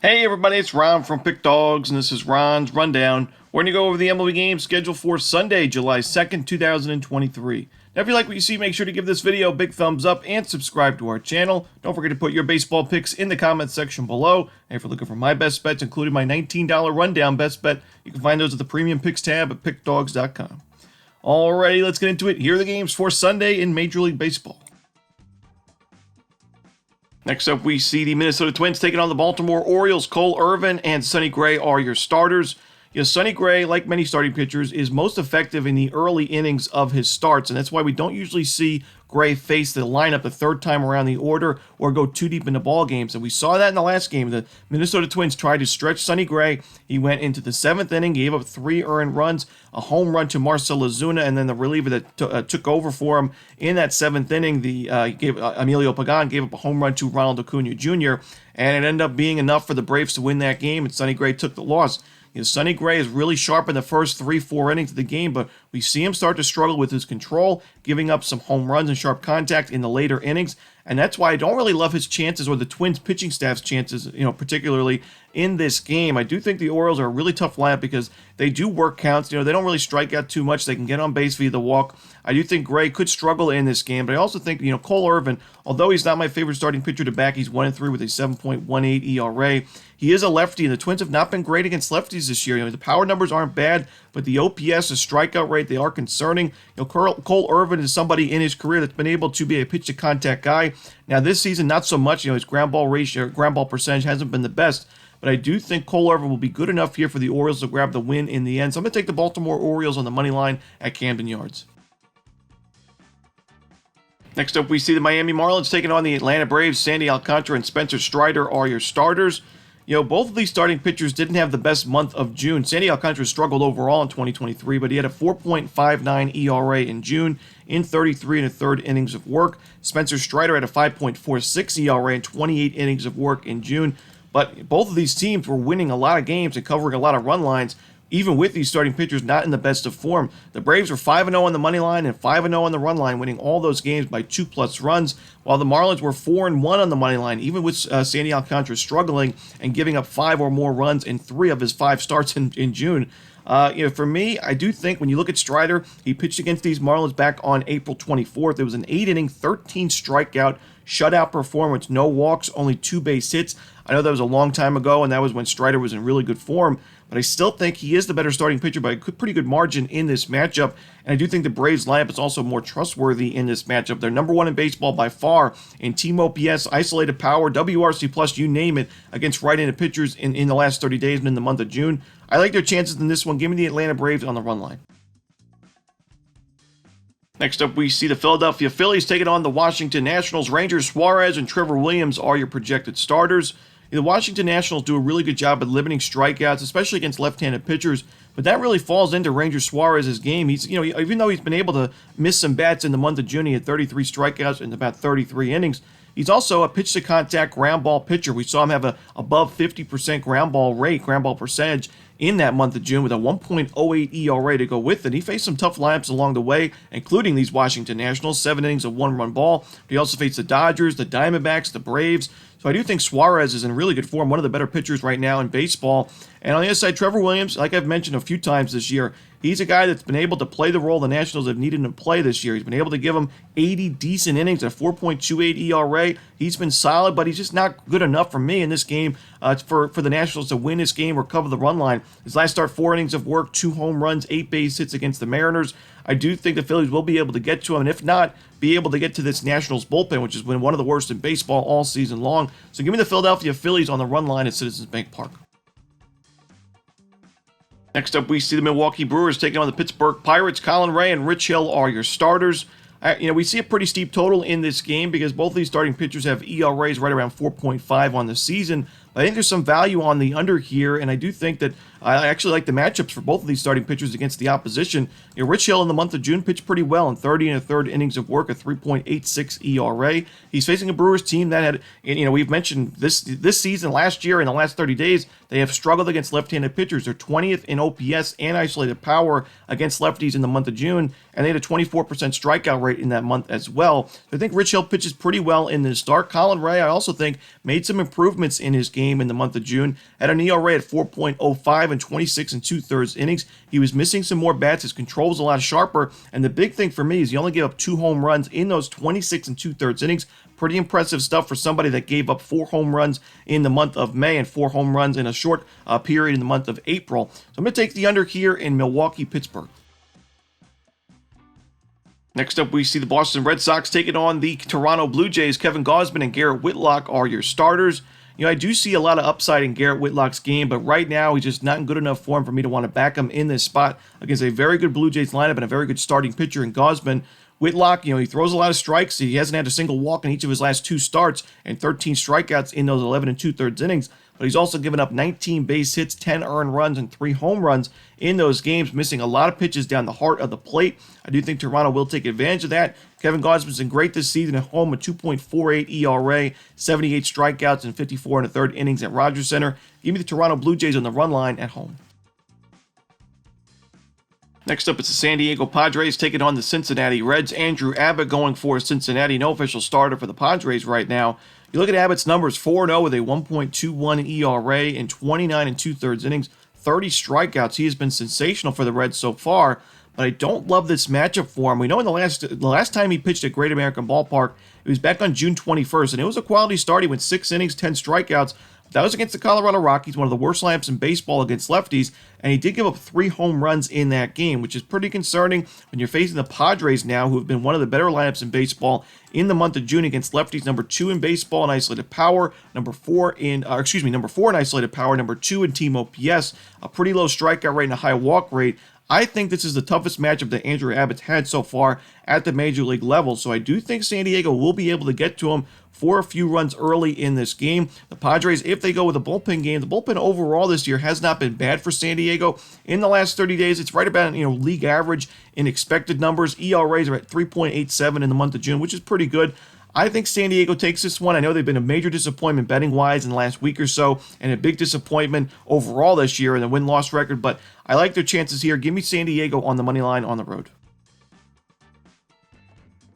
Hey everybody, it's Ron from Pick Dawgz, and this is Ron's Rundown. We're going to go over the MLB games scheduled for Sunday, July 2nd, 2023. Now, if you like what you see, make sure to give this video a big thumbs up and subscribe to our channel. Don't forget to put your baseball picks in the comments section below. And if you're looking for my best bets, including my $19 rundown best bet, you can find those at the Premium Picks tab at pickdawgz.com. Alrighty, let's get into it. Here are the games for Sunday in Major League Baseball. Next up, we see the Minnesota Twins taking on the Baltimore Orioles. Cole Irvin and Sonny Gray are your starters. Sonny Gray, like many starting pitchers, is most effective in the early innings of his starts, and that's why we don't usually see Gray face the lineup the third time around the order or go too deep into ball games. And we saw that in the last game. The Minnesota Twins tried to stretch Sonny Gray. He went into the seventh inning, gave up 3 earned runs, a home run to Marcell Ozuna, and then the reliever that took over for him in that seventh inning, Emilio Pagan, gave up a home run to Ronald Acuna Jr., and it ended up being enough for the Braves to win that game, and Sonny Gray took the loss. Sonny Gray is really sharp in the first 3-4 innings of the game, but we see him start to struggle with his control, giving up some home runs and sharp contact in the later innings, and that's why I don't really love his chances or the Twins pitching staff's chances, particularly in this game. I do think the Orioles are a really tough lineup because they do work counts. They don't really strike out too much. They can get on base via the walk. I do think Gray could struggle in this game, but I also think, Cole Irvin, although he's not my favorite starting pitcher to back, he's 1-3 with a 7.18 ERA. He is a lefty, and the Twins have not been great against lefties this year. The power numbers aren't bad, but the OPS, the strikeout rate, they are concerning. Cole Irvin is somebody in his career that's been able to be a pitch-to-contact guy. Now, this season, not so much. His ground ball ratio, ground ball percentage hasn't been the best, but I do think Cole Irvin will be good enough here for the Orioles to grab the win in the end. So I'm going to take the Baltimore Orioles on the money line at Camden Yards. Next up, we see the Miami Marlins taking on the Atlanta Braves. Sandy Alcantara and Spencer Strider are your starters. Both of these starting pitchers didn't have the best month of June. Sandy Alcantara struggled overall in 2023, but he had a 4.59 ERA in June in 33 1/3 innings of work. Spencer Strider had a 5.46 ERA in 28 innings of work in June. But both of these teams were winning a lot of games and covering a lot of run lines, even with these starting pitchers not in the best of form. The Braves were 5-0 on the money line and 5-0 on the run line, winning all those games by 2+ runs, while the Marlins were 4-1 on the money line, even with Sandy Alcantara struggling and giving up 5 or more runs in 3 of his 5 starts in June. For me, I do think when you look at Strider, he pitched against these Marlins back on April 24th. It was an 8-inning, 13 strikeout, shutout performance, no walks, only 2 base hits. I know that was a long time ago, and that was when Strider was in really good form, but I still think he is the better starting pitcher by a pretty good margin in this matchup, and I do think the Braves lineup is also more trustworthy in this matchup. They're number 1 in baseball by far in team OPS, isolated power, WRC+, you name it, against right-handed pitchers in the last 30 days and in the month of June. I like their chances in this one. Give me the Atlanta Braves on the run line. Next up, we see the Philadelphia Phillies taking on the Washington Nationals. Rangers Suarez and Trevor Williams are your projected starters. The Washington Nationals do a really good job at limiting strikeouts, especially against left-handed pitchers, but that really falls into Ranger Suarez's game. He's, even though he's been able to miss some bats in the month of June, he had 33 strikeouts in about 33 innings. He's also a pitch-to-contact ground ball pitcher. We saw him have a above 50% ground ball percentage in that month of June with a 1.08 ERA to go with it. He faced some tough lineups along the way, including these Washington Nationals, 7 innings of 1-run ball. He also faced the Dodgers, the Diamondbacks, the Braves. So I do think Suarez is in really good form, one of the better pitchers right now in baseball. And on the other side, Trevor Williams, like I've mentioned a few times this year, he's a guy that's been able to play the role the Nationals have needed him to play this year. He's been able to give them 80 decent innings at 4.28 ERA. He's been solid, but he's just not good enough for me in this game for the Nationals to win this game or cover the run line. His last start, 4 innings of work, 2 home runs, 8 base hits against the Mariners. I do think the Phillies will be able to get to him, and if not, be able to get to this Nationals bullpen, which has been one of the worst in baseball all season long. So give me the Philadelphia Phillies on the run line at Citizens Bank Park. Next up, we see the Milwaukee Brewers taking on the Pittsburgh Pirates. Colin Ray and Rich Hill are your starters. We see a pretty steep total in this game because both of these starting pitchers have ERAs right around 4.5 on the season. I think there's some value on the under here, and I do think that I actually like the matchups for both of these starting pitchers against the opposition. Rich Hill in the month of June pitched pretty well in 30 1/3 innings of work, a 3.86 ERA. He's facing a Brewers team that had, we've mentioned this season, last year, in the last 30 days, they have struggled against left-handed pitchers. They're 20th in OPS and isolated power against lefties in the month of June, and they had a 24% strikeout rate in that month as well. So I think Rich Hill pitches pretty well in this start. Colin Ray, I also think, made some improvements in his game game in the month of June. Had an ERA at 4.05 and 26 and 2/3 innings. He was missing some more bats. His control was a lot sharper. And the big thing for me is he only gave up 2 home runs in those 26 and 2/3 innings. Pretty impressive stuff for somebody that gave up 4 home runs in the month of May and 4 home runs in a short period in the month of April. So I'm going to take the under here in Milwaukee, Pittsburgh. Next up, we see the Boston Red Sox taking on the Toronto Blue Jays. Kevin Gausman and Garrett Whitlock are your starters. I do see a lot of upside in Garrett Whitlock's game, but right now he's just not in good enough form for me to want to back him in this spot against a very good Blue Jays lineup and a very good starting pitcher in Gausman. Whitlock, he throws a lot of strikes. He hasn't had a single walk in each of his last 2 starts and 13 strikeouts in those 11 and 2/3 innings. But he's also given up 19 base hits, 10 earned runs, and 3 home runs in those games, missing a lot of pitches down the heart of the plate. I do think Toronto will take advantage of that. Kevin Gausman's been great this season at home, a 2.48 ERA, 78 strikeouts, and 54 1/3 innings at Rogers Center. Give me the Toronto Blue Jays on the run line at home. Next up, it's the San Diego Padres taking on the Cincinnati Reds. Andrew Abbott going for Cincinnati. No official starter for the Padres right now. You look at Abbott's numbers, 4-0 with a 1.21 ERA in 29 and 2/3 innings, 30 strikeouts. He has been sensational for the Reds so far, but I don't love this matchup for him. We know in the last time he pitched at Great American Ballpark, it was back on June 21st, and it was a quality start. He went 6 innings, 10 strikeouts. That was against the Colorado Rockies, one of the worst lineups in baseball against lefties, and he did give up 3 home runs in that game, which is pretty concerning when you're facing the Padres now, who have been one of the better lineups in baseball in the month of June against lefties. Number 2 in baseball in isolated power, number 4 in isolated power, number 2 in team OPS, a pretty low strikeout rate and a high walk rate. I think this is the toughest matchup that Andrew Abbott's had so far at the major league level, so I do think San Diego will be able to get to him for a few runs early in this game. The Padres, if they go with a bullpen game, the bullpen overall this year has not been bad for San Diego. In the last 30 days, it's right about league average in expected numbers. ERAs are at 3.87 in the month of June, which is pretty good. I think San Diego takes this one. I know they've been a major disappointment betting-wise in the last week or so, and a big disappointment overall this year in the win-loss record, but I like their chances here. Give me San Diego on the money line on the road.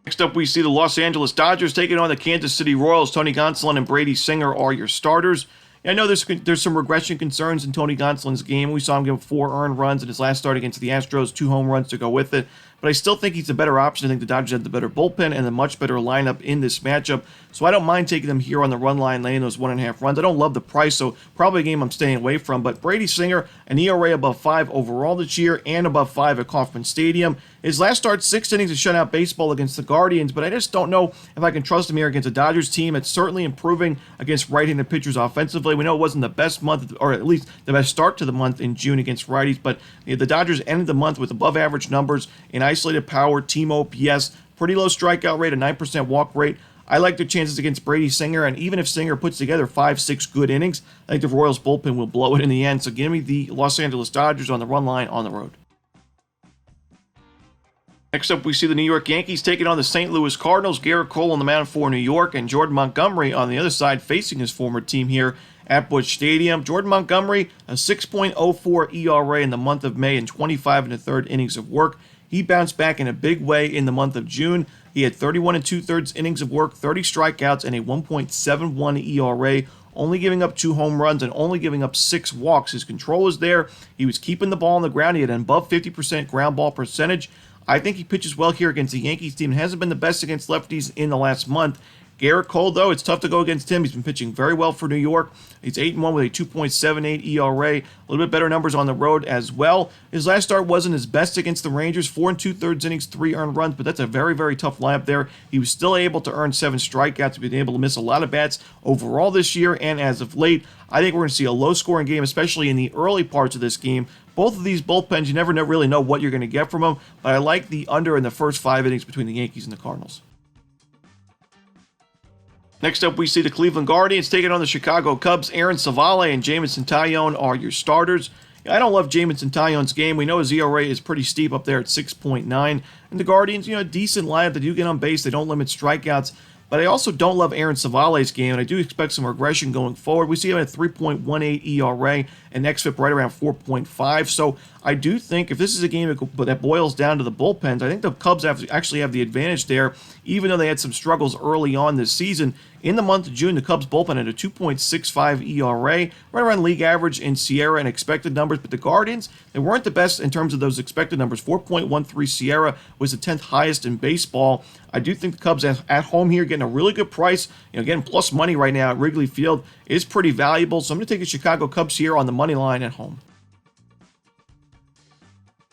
Next up, we see the Los Angeles Dodgers taking on the Kansas City Royals. Tony Gonsolin and Brady Singer are your starters. I know there's some regression concerns in Tony Gonsolin's game. We saw him give 4 earned runs in his last start against the Astros, 2 home runs to go with it. But I still think he's a better option. I think the Dodgers have the better bullpen and a much better lineup in this matchup. So I don't mind taking them here on the run line, laying those 1.5 runs. I don't love the price, so probably a game I'm staying away from. But Brady Singer, an ERA above 5 overall this year and above 5 at Kauffman Stadium. His last start, 6 innings of shutout baseball against the Guardians, but I just don't know if I can trust him here against a Dodgers team. It's certainly improving against right-handed pitchers offensively. We know it wasn't the best month, or at least the best start to the month in June against righties, but the Dodgers ended the month with above-average numbers in isolated power, team OPS, pretty low strikeout rate, a 9% walk rate. I like their chances against Brady Singer, and even if Singer puts together 5-6 good innings, I think the Royals bullpen will blow it in the end. So give me the Los Angeles Dodgers on the run line on the road. Next up, we see the New York Yankees taking on the St. Louis Cardinals. Garrett Cole on the mound for New York, and Jordan Montgomery on the other side facing his former team here at Busch Stadium. Jordan Montgomery, a 6.04 ERA in the month of May and 25 1/3 innings of work. He bounced back in a big way in the month of June. He had 31 2/3 innings of work, 30 strikeouts, and a 1.71 ERA, only giving up 2 home runs and only giving up 6 walks. His control was there. He was keeping the ball on the ground. He had an above 50% ground ball percentage. I think he pitches well here against the Yankees team. Hasn't been the best against lefties in the last month. Garrett Cole, though, it's tough to go against him. He's been pitching very well for New York. He's 8-1 with a 2.78 ERA. A little bit better numbers on the road as well. His last start wasn't his best against the Rangers. 4 2/3 innings, 3 earned runs, but that's a very, very tough lineup there. He was still able to earn 7 strikeouts. He's been able to miss a lot of bats overall this year and as of late. I think we're going to see a low-scoring game, especially in the early parts of this game. Both of these bullpens, you never really know what you're going to get from them, but I like the under in the first 5 innings between the Yankees and the Cardinals. Next up, we see the Cleveland Guardians taking on the Chicago Cubs. Aaron Savale and Jamison Tyone are your starters. I don't love Jamison Tyone's game. We know his ERA is pretty steep up there at 6.9. And the Guardians, a decent lineup. They do get on base. They don't limit strikeouts. But I also don't love Aaron Savale's game, and I do expect some regression going forward. We see him at 3.18 ERA and xFIP right around 4.5. So I do think if this is a game that boils down to the bullpens, I think the Cubs actually have the advantage there, even though they had some struggles early on this season. In the month of June, the Cubs bullpen had a 2.65 ERA, right around league average in Sierra and expected numbers, but the Guardians, they weren't the best in terms of those expected numbers. 4.13 Sierra was the 10th highest in baseball. I do think the Cubs at home here getting a really good price. Getting plus money right now at Wrigley Field is pretty valuable. So I'm going to take the Chicago Cubs here on the money line at home.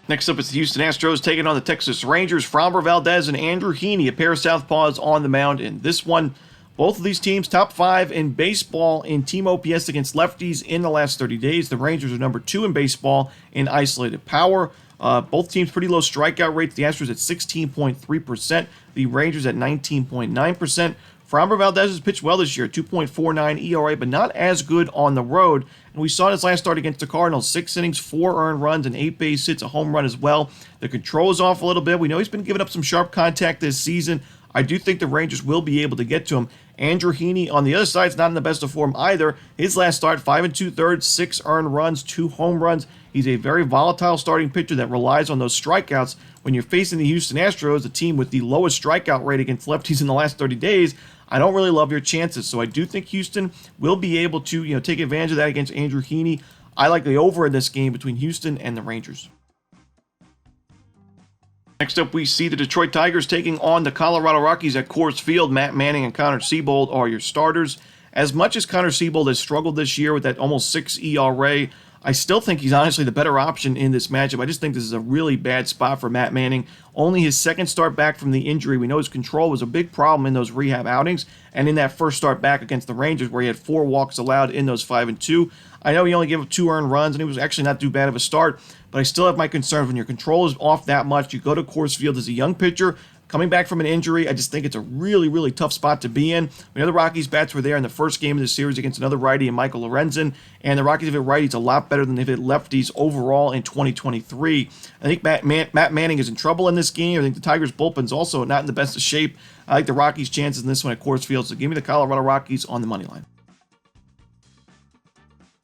Next up, it's the Houston Astros taking on the Texas Rangers. Framber Valdez and Andrew Heaney, a pair of southpaws on the mound in this one. Both of these teams top 5 in baseball in team OPS against lefties in the last 30 days. The Rangers are number 2 in baseball in isolated power. Both teams pretty low strikeout rates. The Astros at 16.3%. The Rangers at 19.9%. Framber Valdez has pitched well this year, 2.49 ERA, but not as good on the road. And we saw in his last start against the Cardinals, 6 innings, 4 earned runs, and 8 base hits, a home run as well. The control is off a little bit. We know he's been giving up some sharp contact this season. I do think the Rangers will be able to get to him. Andrew Heaney on the other side is not in the best of form either. His last start, 5 2/3, 6 earned runs, 2 home runs. He's a very volatile starting pitcher that relies on those strikeouts. When you're facing the Houston Astros, a team with the lowest strikeout rate against lefties in the last 30 days, I don't really love your chances. So I do think Houston will be able to take advantage of that against Andrew Heaney. I like the over in this game between Houston and the Rangers. Next up, we see the Detroit Tigers taking on the Colorado Rockies at Coors Field. Matt Manning and Connor Seabold are your starters. As much as Connor Seabold has struggled this year with that almost 6 ERA, I still think he's honestly the better option in this matchup. I just think this is a really bad spot for Matt Manning. Only his second start back from the injury. We know his control was a big problem in those rehab outings and in that first start back against the Rangers where he had 4 walks allowed in those 5 2. I know he only gave up 2 earned runs and it was actually not too bad of a start, but I still have my concerns when your control is off that much. You go to Coors Field as a young pitcher, coming back from an injury. I just think it's a really, really tough spot to be in. We know the Rockies bats were there in the first game of the series against another righty in Michael Lorenzen, and the Rockies have hit righties a lot better than they've hit lefties overall in 2023. I think Matt Manning is in trouble in this game. I think the Tigers' bullpen's also not in the best of shape. I like the Rockies' chances in this one at Coors Field, so give me the Colorado Rockies on the money line.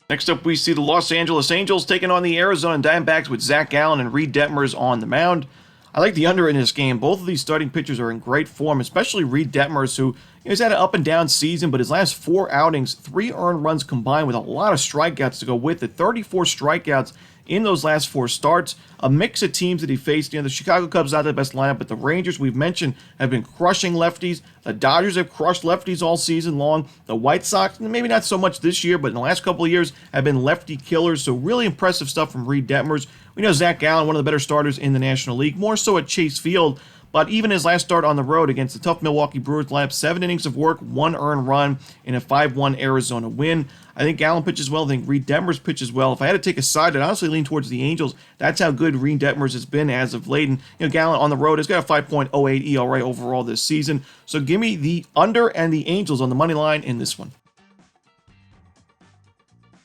Next up, we see the Los Angeles Angels taking on the Arizona Diamondbacks with Zach Gallen and Reed Detmers on the mound. I like the under in this game. Both of these starting pitchers are in great form, especially Reed Detmers, who has had an up and down season, but his last 4 outings, 3 earned runs combined with a lot of strikeouts to go with it. 34 strikeouts in those last 4 starts. A mix of teams that he faced. The Chicago Cubs not the best lineup, but the Rangers, we've mentioned, have been crushing lefties. The Dodgers have crushed lefties all season long. The White Sox, maybe not so much this year, but in the last couple of years have been lefty killers. So really impressive stuff from Reed Detmers. We know Zach Gallen, one of the better starters in the National League, more so at Chase Field. But even his last start on the road against the tough Milwaukee Brewers lineup, 7 innings of work, 1 earned run in a 5-1 Arizona win. I think Gallen pitches well. I think Reed Detmers pitches well. If I had to take a side, I'd honestly lean towards the Angels. That's how good Reed Detmers has been as of late. And Gallen on the road has got a 5.08 ERA overall this season. So give me the under and the Angels on the money line in this one.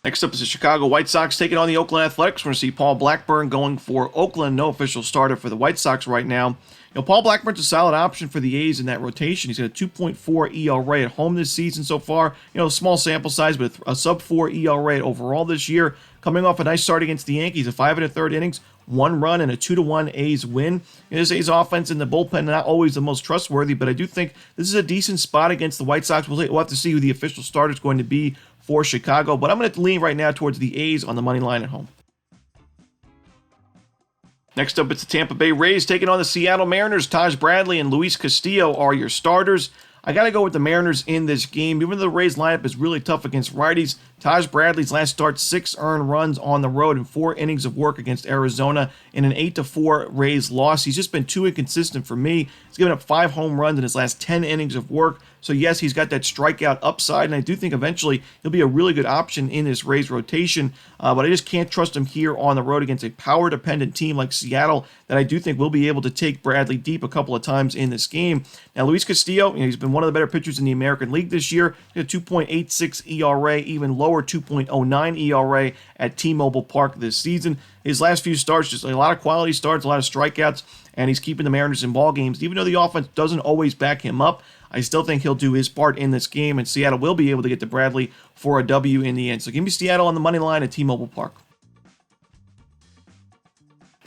Next up is the Chicago White Sox taking on the Oakland Athletics. We're going to see Paul Blackburn going for Oakland. No official starter for the White Sox right now. Paul Blackburn's a solid option for the A's in that rotation. He's got a 2.4 ERA at home this season so far. Small sample size, but a sub-4 ERA overall this year. Coming off a nice start against the Yankees, a 5 1/3 innings, 1 run, and a 2-1 A's win. This A's offense in the bullpen not always the most trustworthy, but I do think this is a decent spot against the White Sox. We'll have to see who the official starter is going to be for Chicago, but I'm going to lean right now towards the A's on the money line at home. Next up, it's the Tampa Bay Rays taking on the Seattle Mariners. Taj Bradley and Luis Castillo are your starters. I got to go with the Mariners in this game. Even though the Rays lineup is really tough against righties, Taj Bradley's last start, 6 earned runs on the road and 4 innings of work against Arizona in an 8-4 Rays loss. He's just been too inconsistent for me. He's given up 5 home runs in his last 10 innings of work. So yes, he's got that strikeout upside, and I do think eventually he'll be a really good option in this Rays rotation. But I just can't trust him here on the road against a power-dependent team like Seattle that I do think will be able to take Bradley deep a couple of times in this game. Now, Luis Castillo, he's been one of the better pitchers in the American League this year. He had a 2.86 ERA, even lower 2.09 ERA at T-Mobile Park this season. His last few starts, just a lot of quality starts, a lot of strikeouts, and he's keeping the Mariners in ball games. Even though the offense doesn't always back him up, I still think he'll do his part in this game, and Seattle will be able to get to Bradley for a W in the end. So give me Seattle on the money line at T-Mobile Park.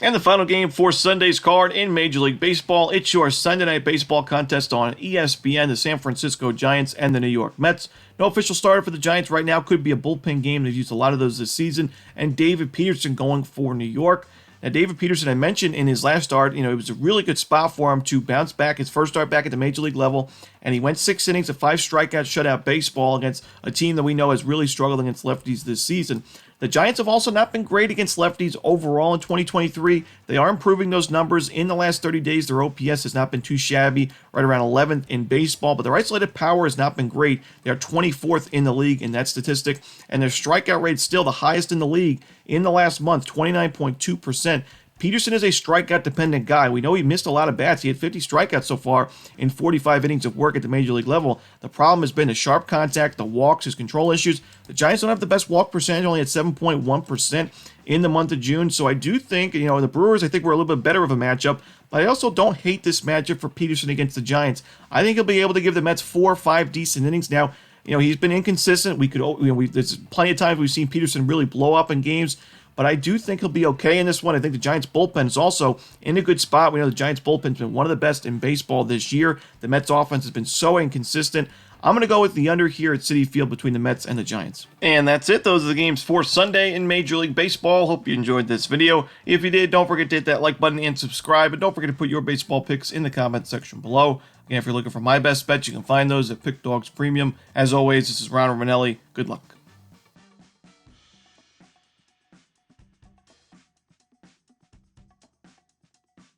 And the final game for Sunday's card in Major League Baseball, it's your Sunday Night Baseball contest on ESPN, the San Francisco Giants and the New York Mets. No official starter for the Giants right now. Could be a bullpen game. They've used a lot of those this season. And David Peterson going for New York. Now, David Peterson, I mentioned in his last start, it was a really good spot for him to bounce back, his first start back at the Major League level, and he went 6 innings of 5 strikeout shutout baseball against a team that we know has really struggled against lefties this season. The Giants have also not been great against lefties overall in 2023. They are improving those numbers in the last 30 days. Their OPS has not been too shabby, right around 11th in baseball, but their isolated power has not been great. They are 24th in the league in that statistic, and their strikeout rate is still the highest in the league in the last month, 29.2%. Peterson is a strikeout-dependent guy. We know he missed a lot of bats. He had 50 strikeouts so far in 45 innings of work at the Major League level. The problem has been the sharp contact, the walks, his control issues. The Giants don't have the best walk percentage, only at 7.1% in the month of June. So I do think, the Brewers, I think, were a little bit better of a matchup. But I also don't hate this matchup for Peterson against the Giants. I think he'll be able to give the Mets 4 or 5 decent innings. Now, he's been inconsistent. There's plenty of times we've seen Peterson really blow up in games. But I do think he'll be okay in this one. I think the Giants' bullpen is also in a good spot. We know the Giants' bullpen's been one of the best in baseball this year. The Mets' offense has been so inconsistent. I'm going to go with the under here at Citi Field between the Mets and the Giants. And that's it. Those are the games for Sunday in Major League Baseball. Hope you enjoyed this video. If you did, don't forget to hit that like button and subscribe. And don't forget to put your baseball picks in the comment section below. Again, if you're looking for my best bets, you can find those at Pick Dawgz Premium. As always, this is Ron Romanelli. Good luck.